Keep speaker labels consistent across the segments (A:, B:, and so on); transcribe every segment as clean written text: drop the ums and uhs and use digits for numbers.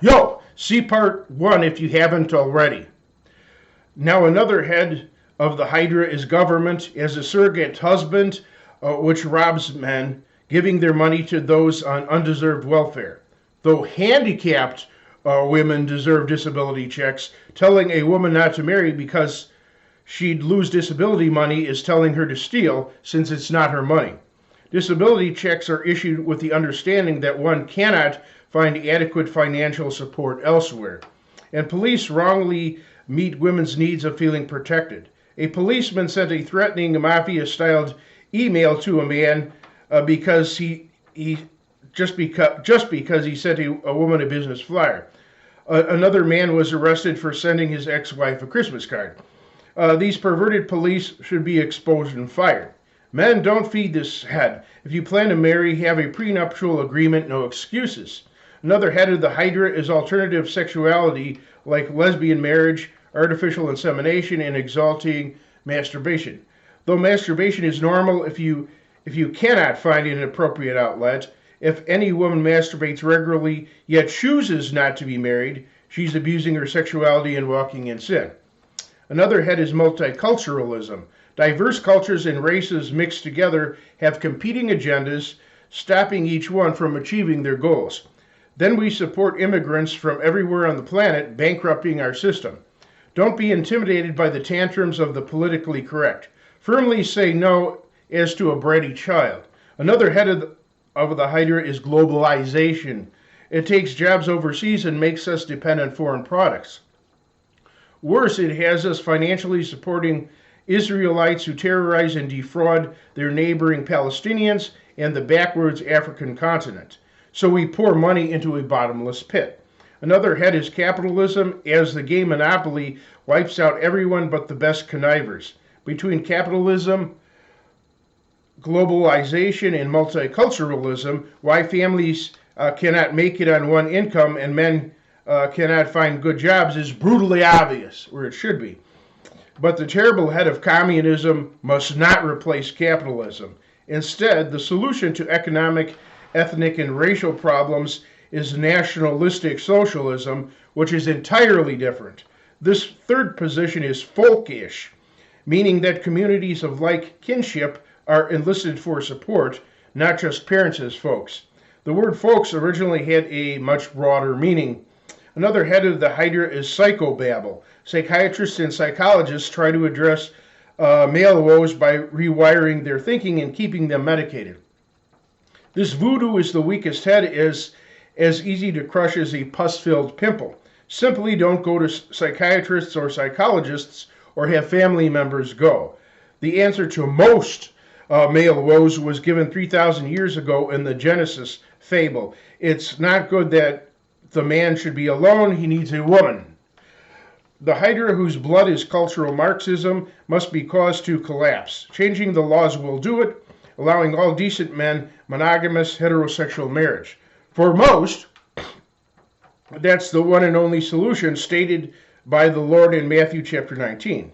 A: Yo, see part 1 if you haven't already. Now, another head of the Hydra is government as a surrogate husband, which robs men, giving their money to those on undeserved welfare. Though handicapped women deserve disability checks, telling a woman not to marry because she'd lose disability money is telling her to steal since it's not her money. Disability checks are issued with the understanding that one cannot find adequate financial support elsewhere. And police wrongly meet women's needs of feeling protected. A policeman sent a threatening mafia-styled email to a man because he just because he sent a woman a business flyer. Another man was arrested for sending his ex-wife a Christmas card. These perverted police should be exposed and fired. Men, don't feed this head. If you plan to marry, have a prenuptial agreement, no excuses. Another head of the Hydra is alternative sexuality like lesbian marriage, artificial insemination, and exalting masturbation. Though masturbation is normal if you cannot find an appropriate outlet, if any woman masturbates regularly yet chooses not to be married, she's abusing her sexuality and walking in sin. Another head is multiculturalism. Diverse cultures and races mixed together have competing agendas, stopping each one from achieving their goals. Then we support immigrants from everywhere on the planet, bankrupting our system. Don't be intimidated by the tantrums of the politically correct. Firmly say no as to a bratty child. Another head of the Hydra is globalization. It takes jobs overseas and makes us dependent on foreign products. Worse, it has us financially supporting Israelites who terrorize and defraud their neighboring Palestinians and the backwards African continent. So we pour money into a bottomless pit. Another head is capitalism, as the game Monopoly wipes out everyone but the best connivers. Between capitalism, globalization, and multiculturalism, why families cannot make it on one income and men cannot find good jobs is brutally obvious, or it should be. But the terrible head of communism must not replace capitalism. Instead, the solution to economic, ethnic, and racial problems is nationalistic socialism, which is entirely different. This third position is folkish, meaning that communities of like kinship are enlisted for support, not just parents as folks. The word folks originally had a much broader meaning. Another head of the Hydra is psychobabble. Psychiatrists and psychologists try to address male woes by rewiring their thinking and keeping them medicated. This voodoo is the weakest head, is as easy to crush as a pus-filled pimple. Simply don't go to psychiatrists or psychologists or have family members go. The answer to most male woes was given 3,000 years ago in the Genesis fable. It's not good that the man should be alone, he needs a woman. The Hydra, whose blood is cultural Marxism, must be caused to collapse. Changing the laws will do it, allowing all decent men monogamous heterosexual marriage. For most, that's the one and only solution stated by the Lord in Matthew chapter 19,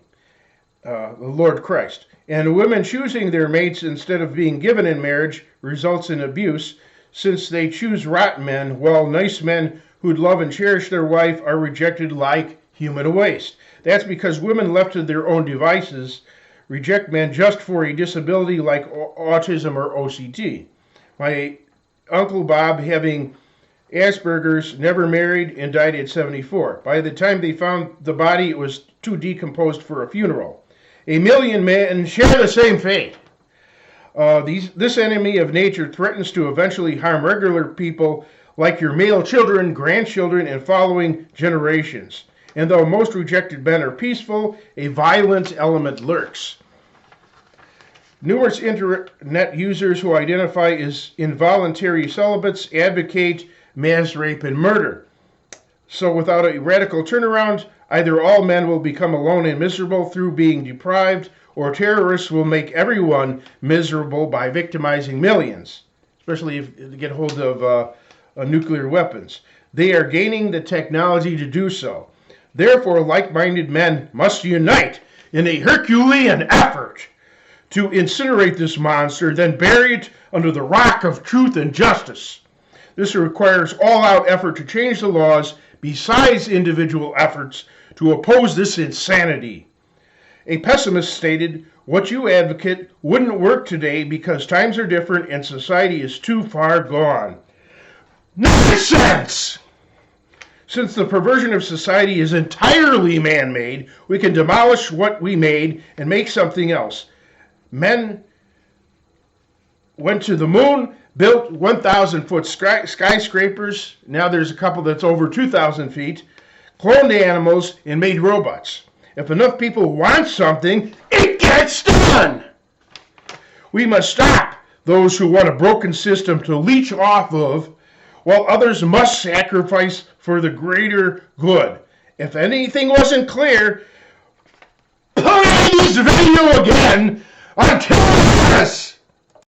A: the Lord Christ. And women choosing their mates instead of being given in marriage results in abuse, since they choose rotten men, while nice men who'd love and cherish their wife are rejected like human waste. That's because women left to their own devices reject men just for a disability like autism or OCD. My Uncle Bob, having Asperger's, never married and died at 74. By the time they found the body, it was too decomposed for a funeral. A million men share the same fate. This enemy of nature threatens to eventually harm regular people like your male children, grandchildren, and following generations. And though most rejected men are peaceful, a violent element lurks. Numerous internet users who identify as involuntary celibates advocate mass rape and murder. So without a radical turnaround, either all men will become alone and miserable through being deprived, or terrorists will make everyone miserable by victimizing millions, especially if they get hold of nuclear weapons. They are gaining the technology to do so. Therefore, like-minded men must unite in a Herculean effort to incinerate this monster, then bury it under the rock of truth and justice. This requires all-out effort to change the laws besides individual efforts to oppose this insanity. A pessimist stated, "What you advocate wouldn't work today because times are different and society is too far gone." Nonsense! Since the perversion of society is entirely man-made, we can demolish what we made and make something else. Men went to the moon, built 1,000-foot skyscrapers. Now there's a couple that's over 2,000 feet. Cloned animals and made robots. If enough people want something, it gets done. We must stop those who want a broken system to leech off of, while others must sacrifice for the greater good. If anything wasn't clear, play this video again until this.